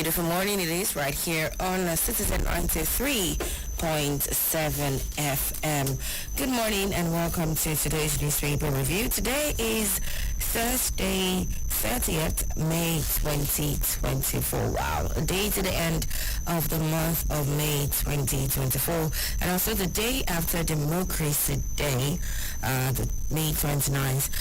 beautiful morning it is right here on Citizen 93.7 FM. Good morning and welcome to today's newspaper review. Today is Thursday, 30th May 2024. Wow, a day to the end of the month of May 2024, and also the day after Democracy Day, the May 29th.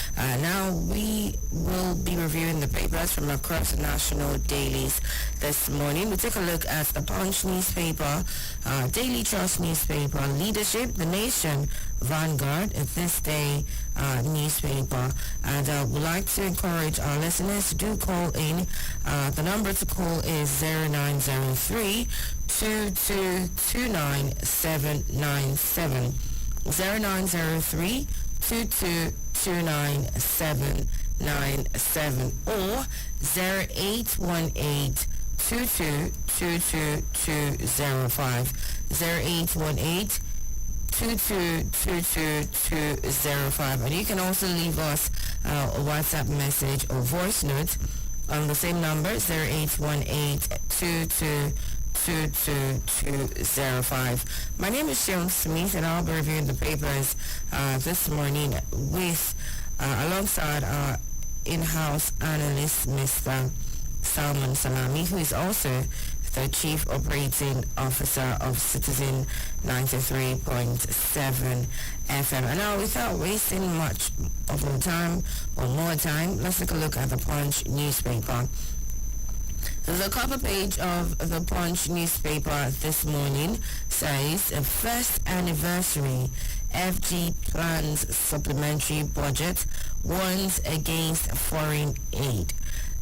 Now we will be reviewing the papers from across the national dailies this morning. We take a look at the Punch newspaper, Daily Trust newspaper, Leadership, The Nation, Vanguard, This Day newspaper, and we'd like to encourage our listeners to do call in. The number to call is 0903 2229797, 0903 2229797, or 0818 2222205, 0818 2222205. And you can also leave us a WhatsApp message or voice note on the same number, 0818-222205. My name is Sean Smith, and I'll be reviewing the papers this morning with alongside our in-house analyst, Mr. Salman Salami, who is also the Chief Operating Officer of Citizen 93.7 FM. And now, without wasting much of our time or more time, let's take a look at the Punch newspaper. The cover page of the Punch newspaper this morning says, first anniversary, FG plans supplementary budget, warns against foreign aid.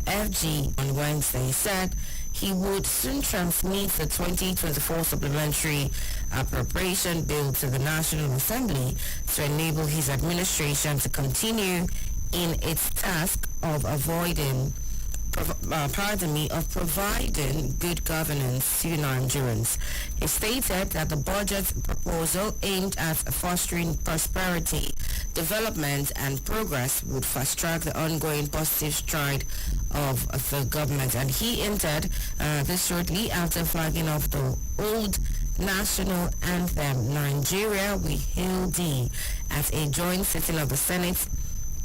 FG on Wednesday said he would soon transmit the 2024 supplementary appropriation bill to the National Assembly to enable his administration to continue in its task of providing good governance to Nigerians. He stated that the budget proposal aimed at fostering prosperity, development and progress would fast-track the ongoing positive stride of the government. And he entered this shortly after flagging off the old national anthem, Nigeria We Hail Thee, at a joint sitting of the Senate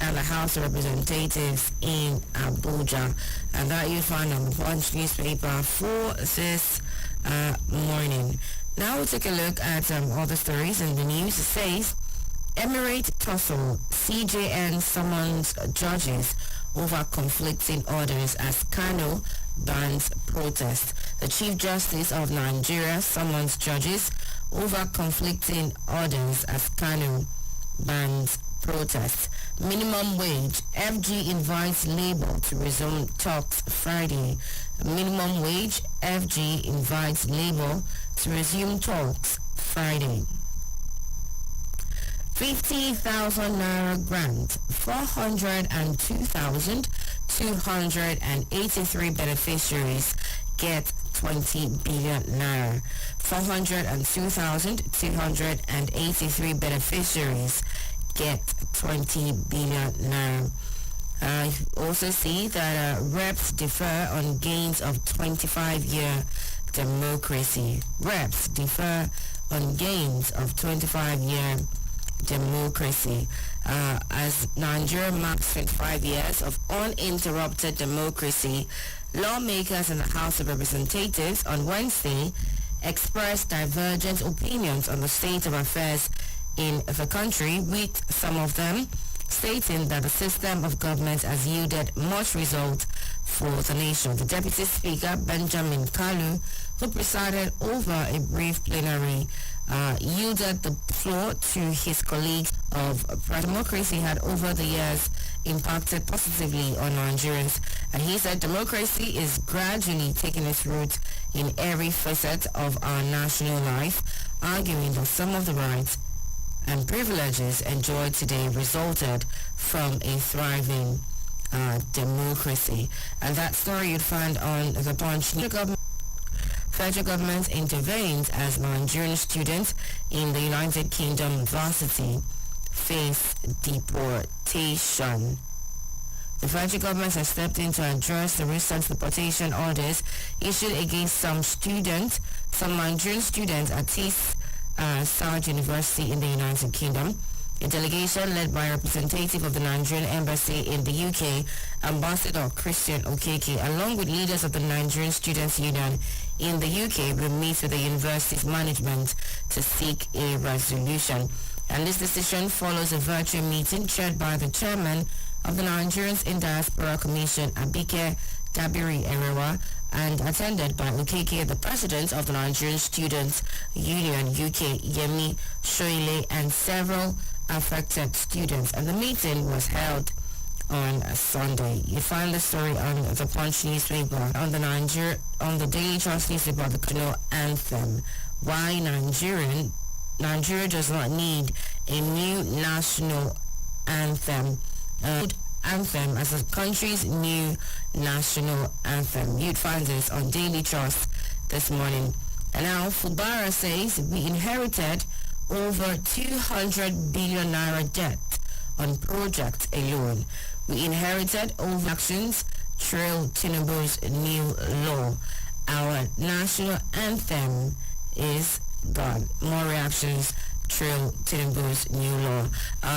and the House of Representatives in Abuja. And that you find on the Punch newspaper for this morning. Now we'll take a look at other stories in the news. It says, Emirate tussle, CJN summons judges over conflicting orders as Kano bans protest. The Chief Justice of Nigeria summons judges over conflicting orders as Kano bans protest. Minimum wage. FG invites Labour to resume talks Friday. Minimum wage. FG invites Labour to resume talks Friday. 50,000 naira grant. 402,283 beneficiaries get 20 billion naira. 402,283 beneficiaries get 20 billion naira. I also see that reps defer on gains of 25-year democracy. Reps defer on gains of 25-year democracy. As Nigeria marks 25 years of uninterrupted democracy, lawmakers in the House of Representatives on Wednesday expressed divergent opinions on the state of affairs in the country, with some of them stating that the system of government has yielded much result for the nation. The Deputy Speaker, Benjamin Kalu, who presided over a brief plenary, yielded the floor to his colleagues of democracy had over the years impacted positively on Nigerians. And he said democracy is gradually taking its root in every facet of our national life, arguing that some of the rights and privileges enjoyed today resulted from a thriving democracy. And that story you'd find on the Punch. Federal government intervenes as Nigerian students in the United Kingdom varsity face deportation. The federal government has stepped in to address the recent deportation orders issued against some Nigerian students at Tees South University in the United Kingdom. A delegation led by a representative of the Nigerian Embassy in the UK, Ambassador Christian Okeke, along with leaders of the Nigerian Students' Union in the UK, will meet with the university's management to seek a resolution. And this decision follows a virtual meeting chaired by the chairman of the Nigerians in Diaspora Commission, Abike Dabiri Erewa, and attended by Okeke, the president of the Nigerian Students' Union UK, Yemi Shoile, and several affected students. And the meeting was held on Sunday. You find the story on the Punch newspaper, on the Daily Trust newspaper, the Kano Anthem. Why Nigeria does not need a new national anthem. Anthem as the country's new national anthem. You'd find this on Daily Trust this morning. And now Fubara says we inherited over 200 billion naira debt on projects alone. We inherited over actions trail Tinubu's new law. Our national anthem is gone. More reactions trail Tinubu's new law.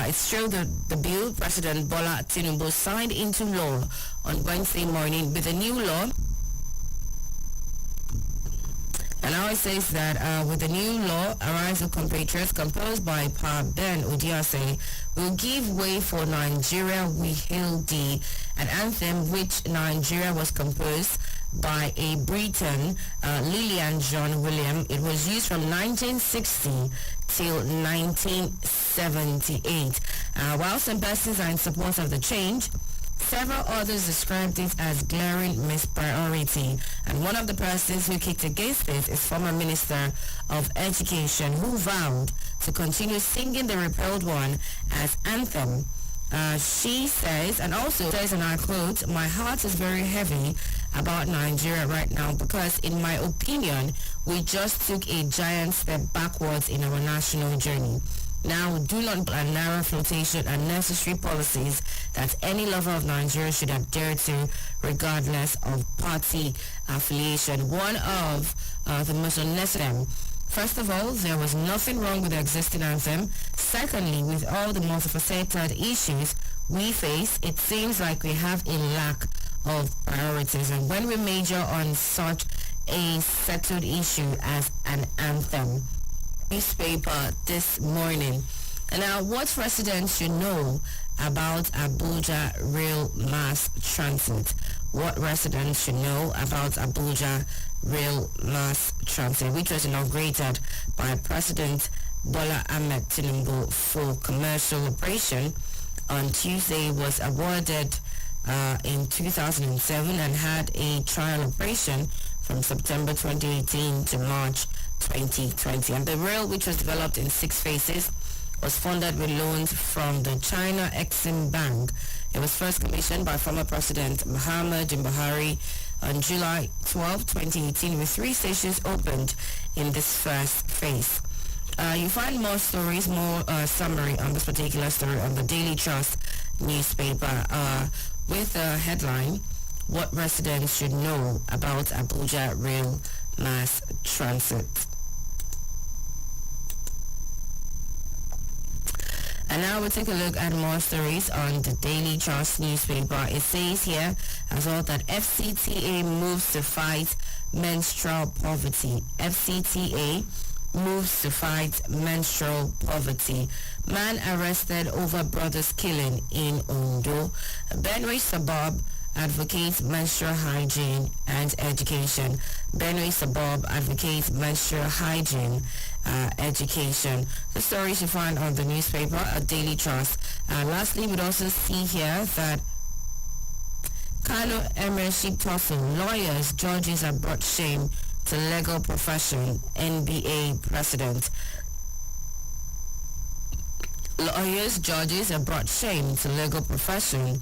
It's true that the bill President Bola Tinubu signed into law on Wednesday morning with the new law. And now it says that with the new law, Arise of Compatriots, composed by Pa Ben Odiase, will give way for Nigeria We Hail Thee, an anthem which Nigeria was composed by a Briton, Lillian John William. It was used from 1960 till 1978. While some persons are in support of the change, several others described it as glaring mispriority, and one of the persons who kicked against it is former Minister of Education, who vowed to continue singing the repealed one as anthem. She says, and also says, and I quote, "My heart is very heavy about Nigeria right now because, in my opinion, we just took a giant step backwards in our national journey. Now, do not plan narrow flotation and necessary policies that any lover of Nigeria should adhere to, regardless of party affiliation." One of the most unnecessary. First of all, there was nothing wrong with the existing anthem. Secondly, with all the multifaceted issues we face, it seems like we have a lack of priorities. And when we major on such a settled issue as an anthem, newspaper this morning. And now, what residents should know about Abuja Rail Mass Transit? What residents should know about Abuja Rail Mass Transit, which was inaugurated by President Bola Ahmed Tinubu for commercial operation on Tuesday, was awarded in 2007 and had a trial operation from September 2018 to March 2020. And the rail, which was developed in 6 phases, was funded with loans from the China Exim Bank. It was first commissioned by former President Muhammad Buhari on July 12, 2018, with 3 stations opened in this first phase. You find more stories, more summary on this particular story on the Daily Trust newspaper with the headline, "What residents should know about Abuja Rail Mass Transit." And now we'll take a look at more stories on the Daily Trust newspaper. It says here as well that FCTA moves to fight menstrual poverty. FCTA moves to fight menstrual poverty. Man arrested over brother's killing in Ondo. Benue suburb advocates menstrual hygiene and education. Benue suburb advocates menstrual hygiene education. The stories you find on the newspaper at Daily Trust. Lastly, we'd also see here that Kano Emirship tussle, lawyers, judges have brought shame to legal profession. NBA president. Lawyers, judges have brought shame to legal profession.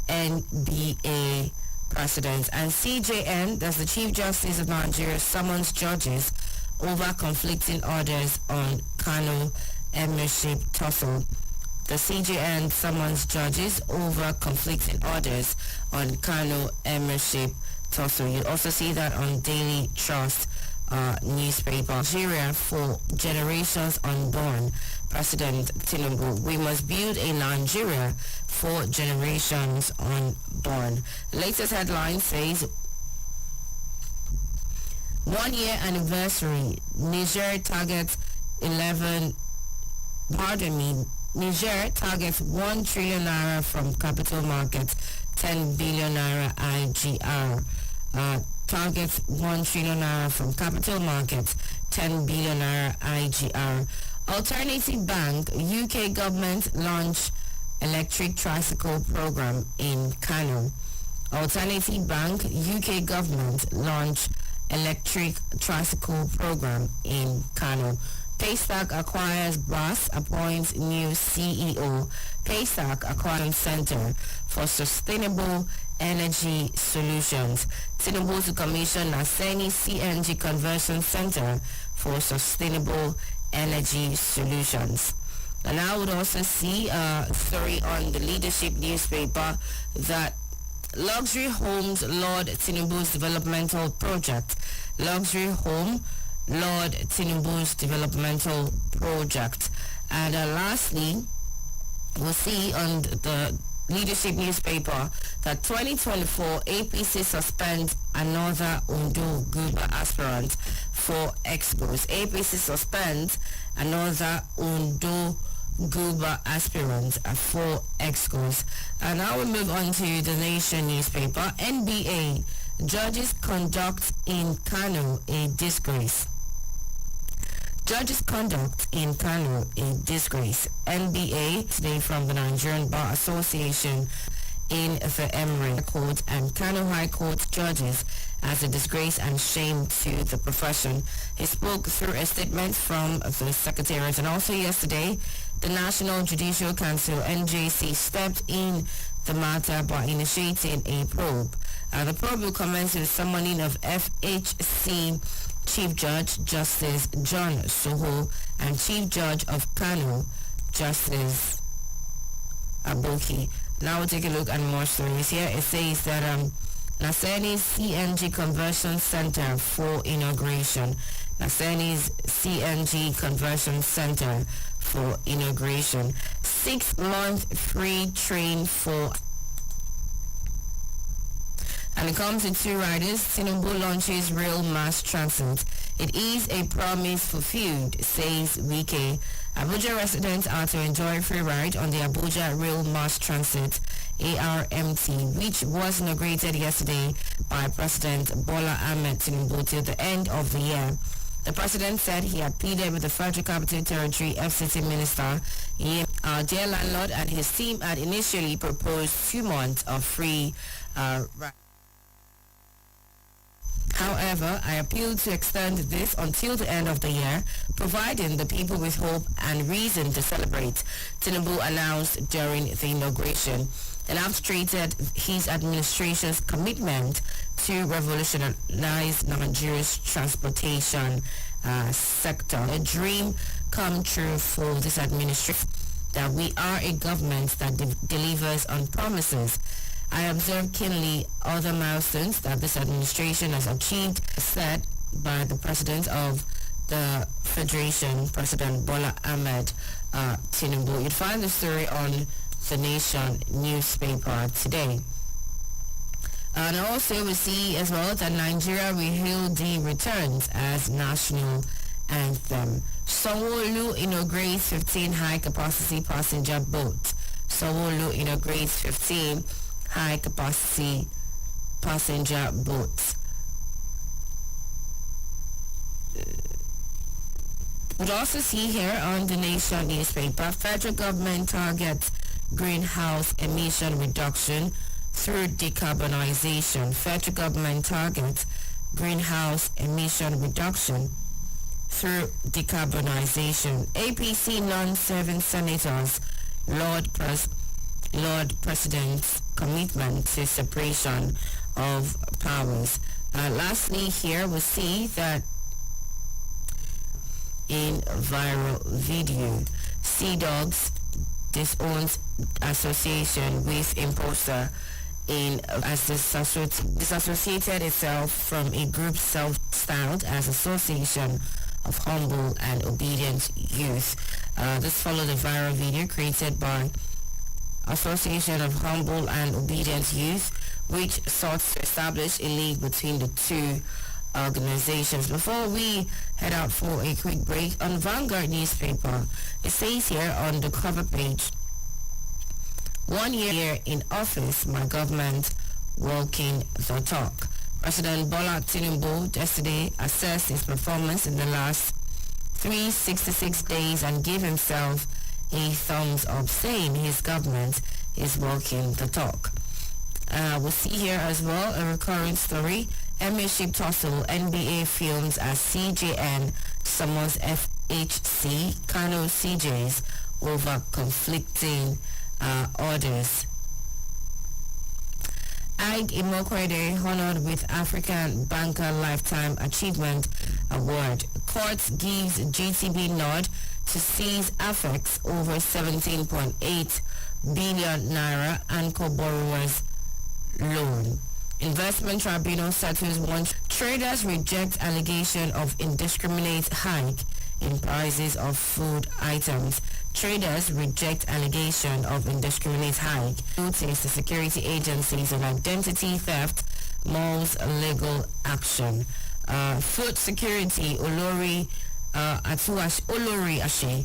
NBA president. And CJN, that's the Chief Justice of Nigeria, summons judges over conflicting orders on Kano Emirship tussle. The CJN summons judges over conflicting orders on Kano Emirship tussle. You also see that on Daily Trust newspaper. Nigeria for generations unborn. President Tinubu. We must build a Nigeria for generations unborn. Latest headline says 1 year anniversary. Niger targets Niger targets 1 trillion naira from capital markets, 10 billion naira IGR. Targets 1 trillion naira from capital markets, 10 billion naira IGR. Alternative Bank, UK government launch electric tricycle program in Kano. Alternative Bank, UK government launch electric tricycle program in Kano. Paystack acquires BRAS, appoints new CEO. Paystack acquires Center for Sustainable Energy Solutions. Tinubu to commission Naseni CNG Conversion Center for Sustainable Energy Solutions. And I would also see a story on the Leadership newspaper that luxury homes Lord Tinubu's developmental project. Luxury home Lord Tinubu's developmental project. And lastly, we'll see on the Leadership newspaper that 2024 APC suspends another Ondo Guba aspirant for expos. APC suspends another Ondo Guba aspirant for expos. And now we move on to the Nation newspaper. NBA judges conduct in Kano a disgrace. Judges' conduct in Kano a disgrace. NBA today from the Nigerian Bar Association in the Emirate Court and Kano High Court judges as a disgrace and shame to the profession. He spoke through a statement from the Secretariat. And also yesterday, the National Judicial Council, NJC, stepped in the matter by initiating a probe. The probe will commence with summoning of FHC Chief Judge Justice John Soho and Chief Judge of Kano Justice Aboki. Now we'll take a look at more stories here. It says that Naseni's CNG Conversion Center for inauguration. Naseni's CNG Conversion Center for inauguration. 6-month free train for. And it comes in two riders. Tinubu launches rail mass transit. It is a promise fulfilled, says Wike. Abuja residents are to enjoy free ride on the Abuja Rail Mass Transit ARMT, which was inaugurated yesterday by President Bola Ahmed Tinubu till the end of the year. The president said he had pleaded with the Federal Capital Territory FCT Minister, our dear landlord, and his team had initially proposed 2 months of free ride. However, I appeal to extend this until the end of the year, providing the people with hope and reason to celebrate, Tinubu announced during the inauguration. And illustrated his administration's commitment to revolutionize Nigeria's transportation sector. A dream come true for this administration, that we are a government that delivers on promises. I observe keenly other milestones that this administration has achieved, said by the President of the Federation, President Bola Ahmed Tinubu. You'd find the story on the Nation newspaper today. And also we see as well that Nigeria will hail the returns as national anthem. Sanwo-Olu inaugurates 15 high-capacity passenger boats. Sanwo-Olu inaugurates 15 high-capacity passenger boats. We'd also see here on the Nation newspaper, federal government targets greenhouse emission reduction through decarbonization. Federal government targets greenhouse emission reduction through decarbonization. APC non-serving senators Lord President's commitment to separation of powers. Lastly, here we see that in viral video, Sea Dogs disowns association with imposter in as disassociated itself from a group self-styled as Association of Humble and Obedient Youth. This followed a viral video created by Association of Humble and Obedient Youth, which sought to establish a league between the two organizations. Before we head out for a quick break, on Vanguard newspaper, it says here on the cover page, 1 year in office, my government walking the talk. President Bola Tinubu yesterday assessed his performance in the last 366 days and gave himself a thumbs up, saying his government is walking the talk. We'll see here as well a recurring story. Premiership tussle, NBA films as CJN summons FHC, Kano CJs over conflicting orders. Ig Imokwede honored with African Banker Lifetime Achievement Award. Court gives GTB nod to seize affects over 17.8 billion naira anchor borrowers loan. Investment Tribunal settles one. Traders reject allegation of indiscriminate hike in prices of food items. Traders reject allegation of indiscriminate hike. Notice the security agencies on identity theft mulls legal action. Food security Olori Ashe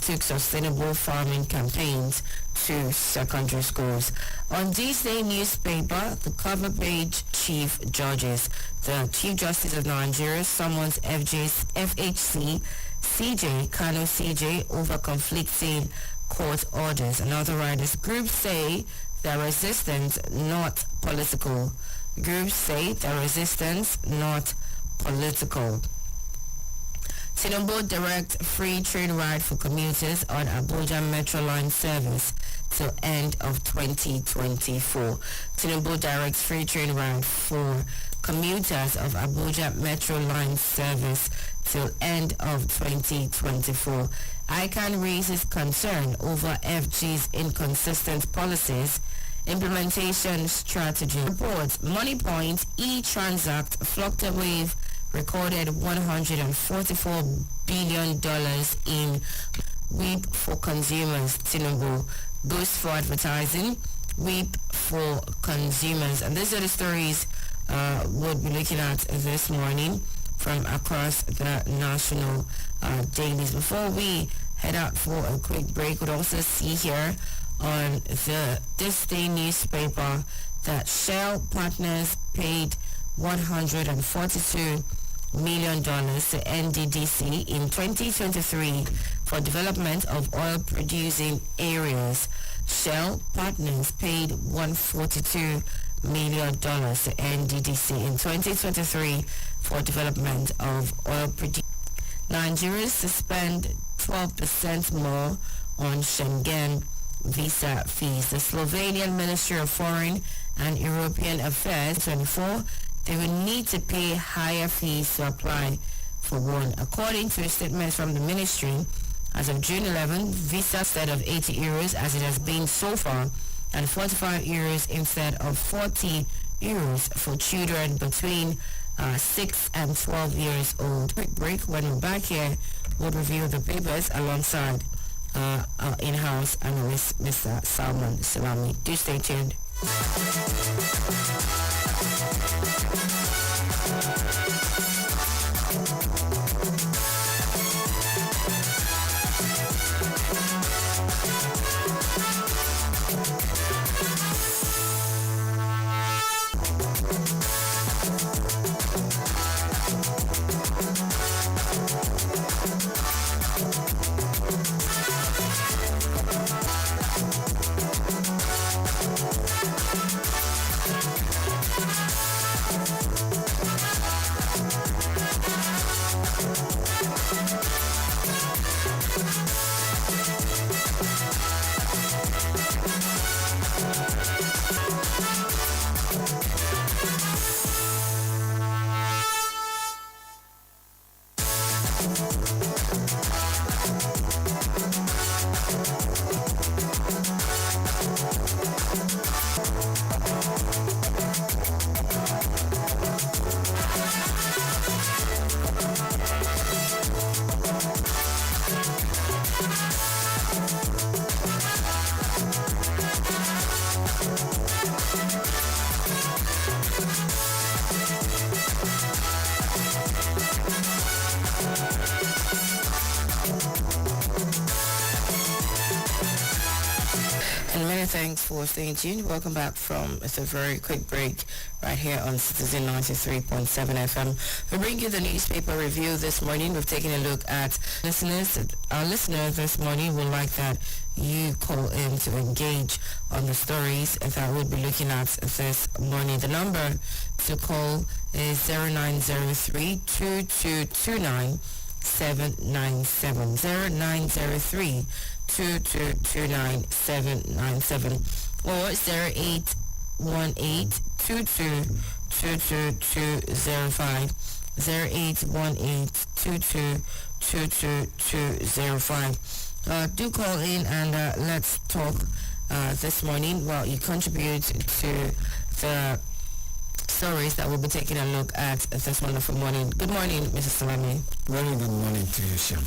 took sustainable farming campaigns to secondary schools. On this day newspaper, the cover page, Chief Judges. The Chief Justice of Nigeria summons FHC, CJ, Kano CJ over conflicting court orders. And authorized groups say their resistance not political. Groups say their resistance not political. Tinubu direct free train ride for commuters on Abuja Metro Line service till end of 2024. Tinubu directs free train ride for commuters of Abuja Metro Line service till end of 2024. ICANN raises concern over FG's inconsistent policies implementation strategy. Reports Moneypoint e-Transact Flocktawave recorded $144 billion in WIP for consumers. Tinubu boost for advertising, WIP for consumers. And these are the stories we'll be looking at this morning from across the national dailies. Before we head out for a quick break, we'll also see here on the This Day newspaper that Shell partners paid $142 million to NDDC in 2023 for development of oil-producing areas. Shell partners paid $142 million to NDDC in 2023 for development of oil-producing. Nigerians suspend 12% more on Schengen visa fees. The Slovenian Ministry of Foreign and European Affairs 24 they will need to pay higher fees to apply for one. According to a statement from the ministry, as of June 11, visa instead of 80 euros as it has been so far, and 45 euros instead of 40 euros for children between 6 and 12 years old. Quick break. When we're back here, we'll review the papers alongside our in-house analyst, Mr. Salman Salami. Do stay tuned. And many thanks for staying tuned. Welcome back from a very quick break right here on Citizen 93.7 FM. We bring you the newspaper review this morning. We've taken a look at listeners. Our listeners this morning would like that you call in to engage on the stories that we'll be looking at this morning. The number to call is 0903-2229-797. 0903 2229797 or 0818-222205 0818-222205. Do call in and let's talk this morning. Well, you contribute to the stories that we'll be taking a look at this wonderful morning. Good morning, Mrs. Salami. Very good morning to you, Shem.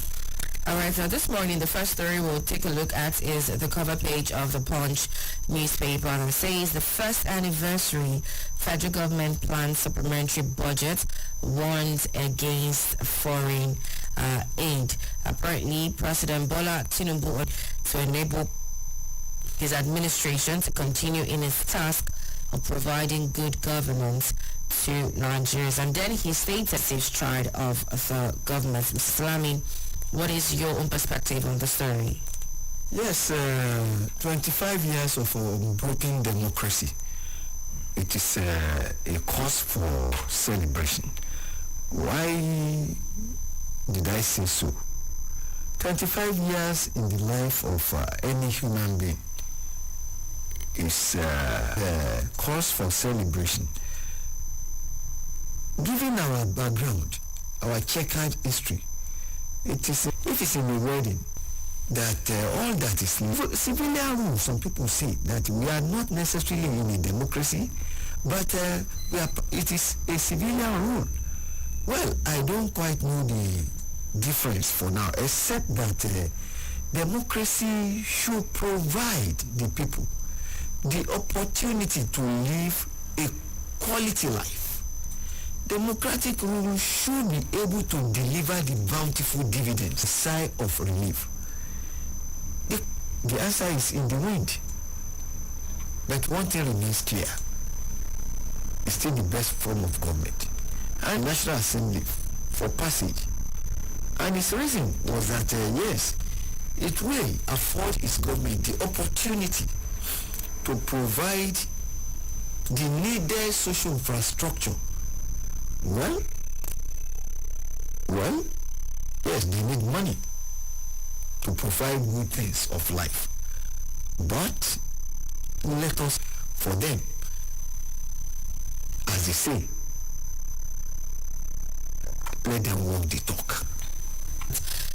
All right, so this morning, the first story we'll take a look at is the cover page of the Punch newspaper, and it says the first anniversary federal government plans supplementary budget, warns against foreign aid. Apparently, President Bola Tinubu to enable his administration to continue in its task of providing good governance to Nigerians. And then he stated safe stride of the government. Mr. Salami, what is your own perspective on the story? Yes, 25 years of unbroken democracy. It is a cause for celebration. Why did I say so? 25 years in the life of any human being is a cause for celebration. Given our background, our checkered history, it is if it's in a wedding that all that is civilian rule. Some people say that we are not necessarily in a democracy, but it is a civilian rule. Well, I don't quite know the difference for now, except that democracy should provide the people the opportunity to live a quality life. Democratic rule should be able to deliver the bountiful dividends, a sigh of relief. The answer is in the wind. But one thing remains clear. It's still the best form of government. And National Assembly for passage. And its reason was that, yes, it will afford its government the opportunity to provide the needed social infrastructure. Well, yes, they need money to provide good things of life. But let us, for them, as they say, let them walk the talk.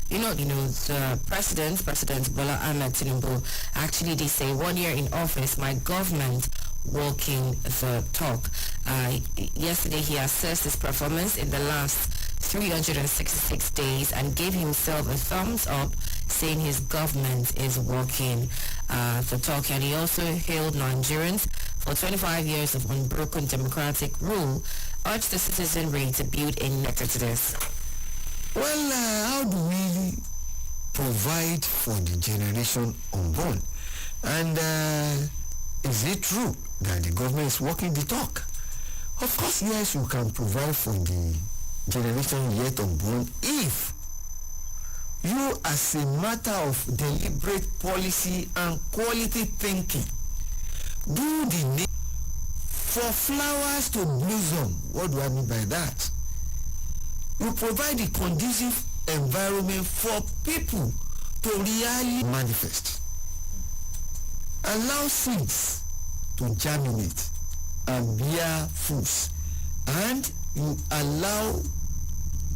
The President Bola Ahmed Tinubu, actually they say 1 year in office, my government walking the talk. Yesterday he assessed his performance in the last 366 days and gave himself a thumbs up, saying his government is walking the talk. And he also hailed Nigerians for 25 years of unbroken democratic rule, urged the citizenry to build a nectar to this. Well, how do we provide for the generation unborn? And is it true that the government is walking the talk? Of course, yes, you can provide for the generation yet unborn if you, as a matter of deliberate policy and quality thinking, do the need for flowers to blossom. What do I mean by that? You provide a conducive environment for people to really manifest. Allow seeds to germinate and bear fruits, and you allow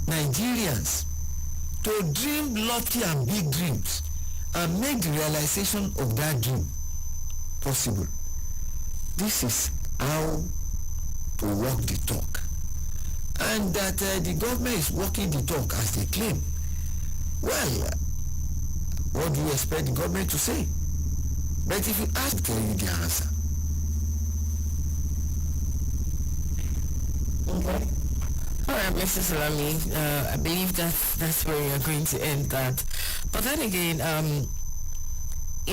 Nigerians to dream lofty and big dreams and make the realization of that dream possible. This is how to walk the talk. And that the government is walking the talk as they claim. Well, what do you expect the government to say? But if you ask, tell you the answer. Okay. All right, Mr. Salami, I believe that's where you're going to end that. But then again,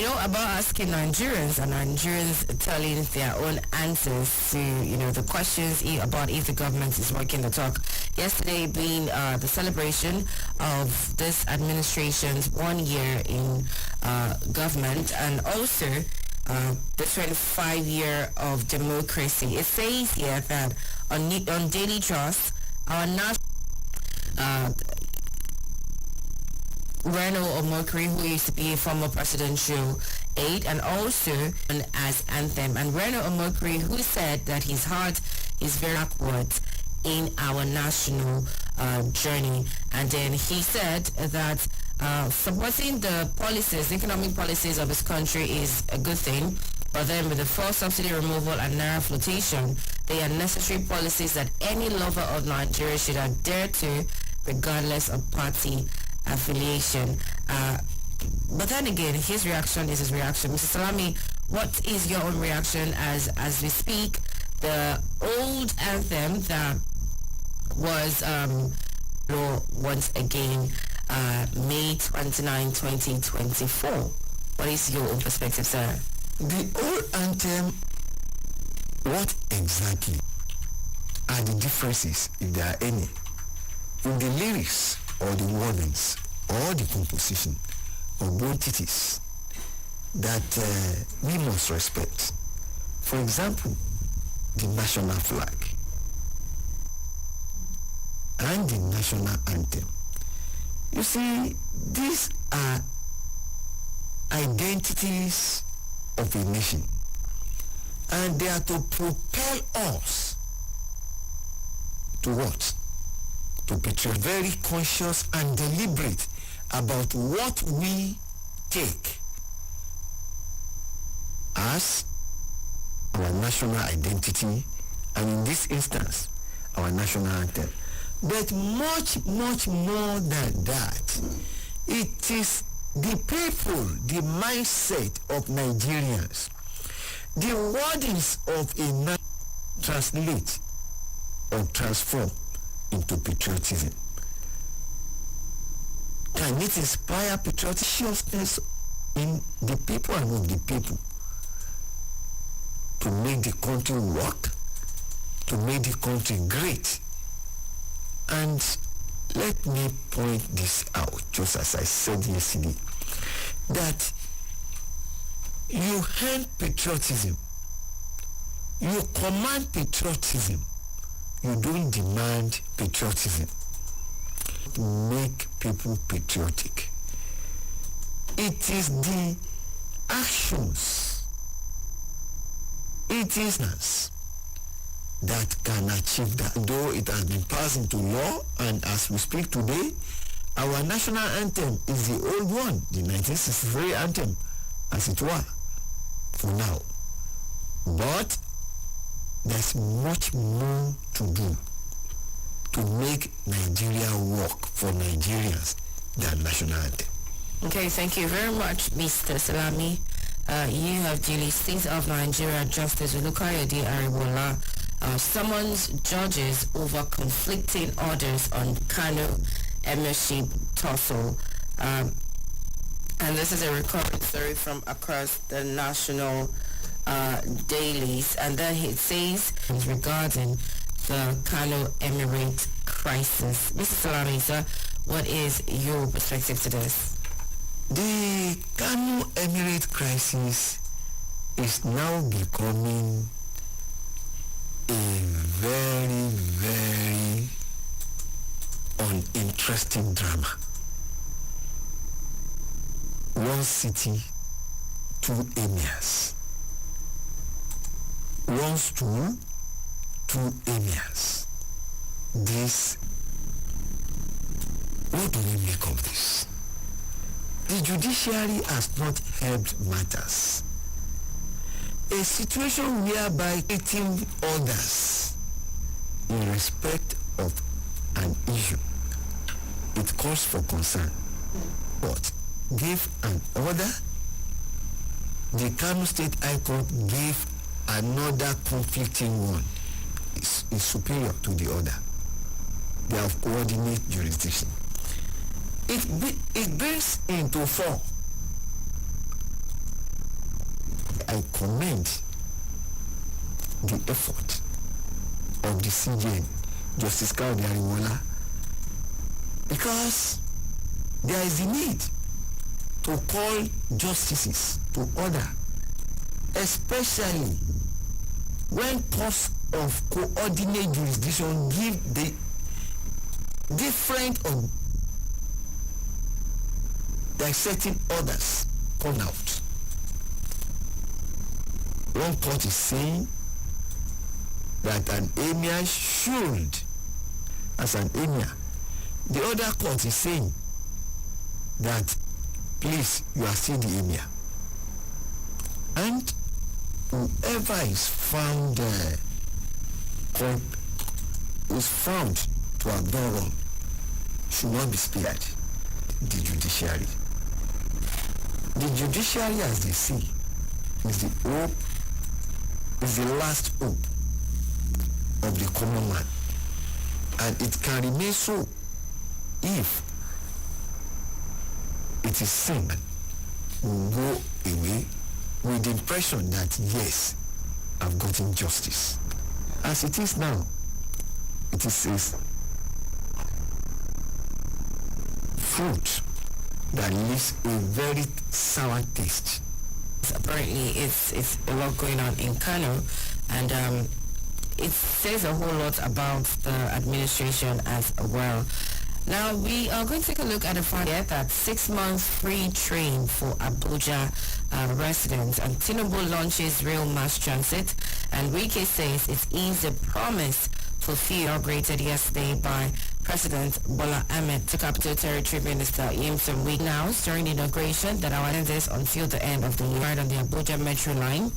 about asking Nigerians and Nigerians telling their own answers to, the questions about if the government is working the talk. Yesterday being the celebration of this administration's 1 year in government, and also the 25 year of democracy. It says here that on Daily Trust, our national Reno Omokri, who used to be a former presidential aide and also known as Anthem, and Reno Omokri, who said that his heart is very backwards in our national journey. And then he said that supporting the policies, economic policies of his country is a good thing, but then with the fuel subsidy removal and naira flotation, they are necessary policies that any lover of Nigeria should adhere to, regardless of party affiliation. But then again, his reaction is his reaction. Mr. Salami, what is your own reaction as we speak? The old anthem that was once again May 29, 2024. What is your own perspective, sir? The old anthem, what exactly are the differences, if there are any, in the lyrics or the wordings or the composition of both it is that we must respect? For example, the national flag and the national anthem. You see, these are identities of a nation, and they are to propel us to what? To be very conscious and deliberate about what we take as our national identity, and in this instance, our national anthem. But much, much more than that, it is the people, the mindset of Nigerians, the wordings of a translate or transform into patriotism. Can it inspire patriotism in the people and of the people to make the country work, to make the country great? And let me point this out, just as I said yesterday, that you hand patriotism, you command patriotism, you don't demand patriotism. Make people patriotic. It is the actions, it is that can achieve that. Though it has been passed into law, and as we speak today, our national anthem is the old one, the 1963 anthem, as it were, for now. But there's much more to do to make Nigeria work for Nigerians than national anthem. Okay, thank you very much, Mr. Salami. You have duly State of Nigeria Justice Olukayode Ariwola summons judges over conflicting orders on Kano Emirship tussle. And this is a recurring story from across the national dailies. And then it says regarding the Kano Emirate crisis. Mr. Salami, sir, what is your perspective to this? The Kano Emirate crisis is now becoming a very, very uninteresting drama. One city, two emirs. One stool, two emirs. This, what do we make of this? The judiciary has not helped matters. A situation whereby getting orders in respect of an issue, it calls for concern. But give an order, the Kano State High Court gave another conflicting one. Is superior to the order. They have coordinate jurisdiction. It brings into form I commend the effort of the CJN, Justice Kaode Ariwola, because there is a need to call justices to order, especially when courts of coordinate jurisdiction give the different of dissecting orders come out. One court is saying that an emir should, as an emir, the other court is saying that please, you are still the emir. And whoever is found to have done wrong should not be spared. The judiciary. The judiciary, as they say, is the last hope of the common man. And it can remain so if it is seen will go away with the impression that yes, I've gotten justice. As it is now, it is a fruit that leaves a very sour taste. Apparently it's a lot going on in Kano, and it says a whole lot about the administration as well. Now we are going to take a look at the fact that 6 months free train for Abuja residents, and Tinubu launches rail mass transit, and Wike says it is a promise fulfilled, inaugurated yesterday by President Bola Ahmed to Capital Territory Minister Yemson Wike. Now, during the inauguration that our this until the end of the year on the Abuja Metro line,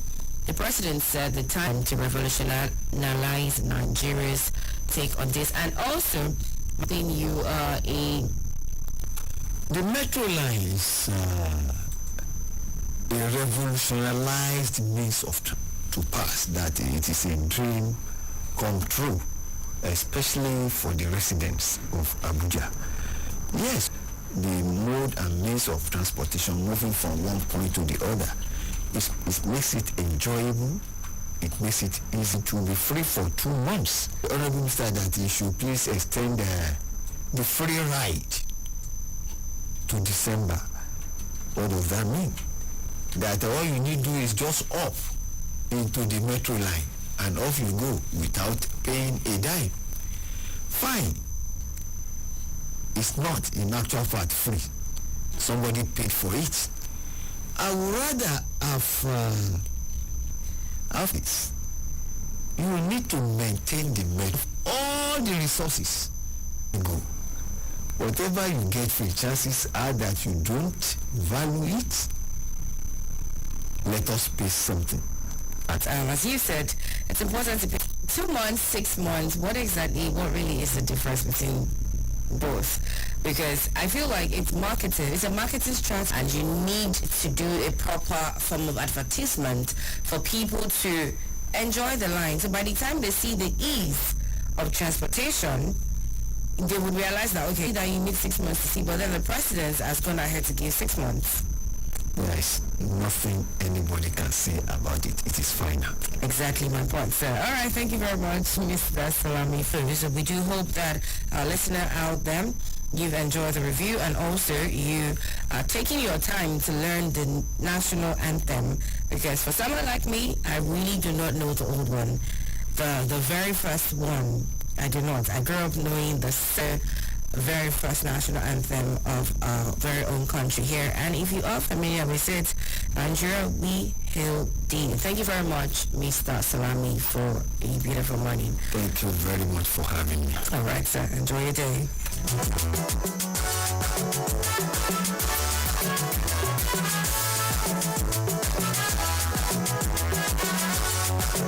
the president said the time to revolutionize Nigeria's take on this, and also then you are the metro line is a revolutionized means of to pass, that it is a dream come true, especially for the residents of Abuja. Yes, the mode and means of transportation moving from one point to the other, it makes it enjoyable. It makes it easy to be free for 2 months. The Honorable Minister that he should please extend the free ride to December. What does that mean? That all you need to do is just up into the metro line and off you go without paying a dime. Fine. It's not in actual fact free. Somebody paid for it. I would rather have it. You will need to maintain the metro. All the resources go. Whatever you get free, chances are that you don't value it. Let us pay something. As you said, it's important to pay 2 months, 6 months. What really is the difference between both? Because I feel like it's marketing. It's a marketing strategy, and you need to do a proper form of advertisement for people to enjoy the line. So by the time they see the ease of transportation, they would realize that, okay, that you need 6 months to see, but then the president has gone ahead to give 6 months. There is nothing anybody can say about it. It is final. Exactly my point, sir. All right, thank you very much, Mr. Salami. So we do hope that our listener out there, you've enjoyed the review, and also you are taking your time to learn the national anthem, because for someone like me, I really do not know the old one. The very first one, I do not. I grew up knowing the very first national anthem of our very own country here. And if you are familiar with it, Nigeria, we hail thee. Thank you very much, Mr. Salami, for a beautiful morning. Thank you very much for having me. All right, sir. Enjoy your day.